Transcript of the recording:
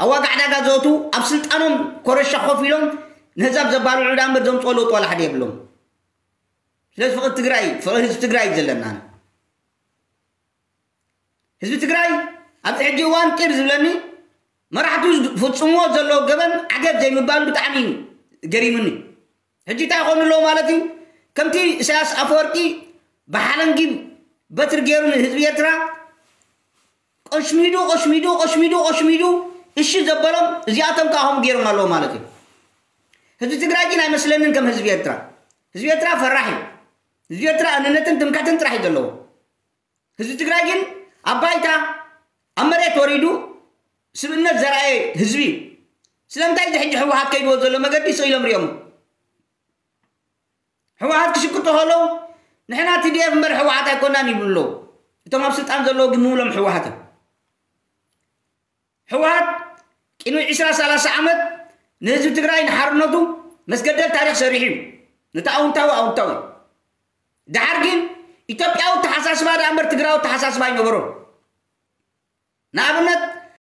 أواقع داقا زوتو أبسلت أنهم كورشا خوفيلهم نهزاب زبالو عدام بدهم طولو طوال حد يبلهم ليش فقط تقرأي حزب تقرأي زلنا حزب تقرأي أبتحجي وان كير زلني ما راح توز فتصموه زلو قبل عقب زي مبالو بتعمين قريمني هجي تاخون له مالتي كمتي إساس أفوركي بحالنجي بتر جيرون حزب يترا قشميدو إيش زبالهم زياتهم كاهم جيرون الله مالتي حزب تقرأي جينا مثلاً كم حزب يترا فرحي حزب يترا أنا نتن تمكاتن تراحي دلو حزب تقرأي جين أبايتا أمريت وريدو سبنا زرعي حزبي سلام تايد حج حوحات كيد وزلو ما قد يسوي لهم حوحات كشكتو هلو نحنا تدير مبر حوحات كنا نبلو انتو ما بسلطان زلو قنو لهم حوحات إنو 10-30 عمد نهزب تقرأي نحارنوتو مسقدل تاريخ سريحيو نتاون تاوي دحارجين إتوبياو تحساس بعد أمر تقرأو تحساس بعد نبرو نابنت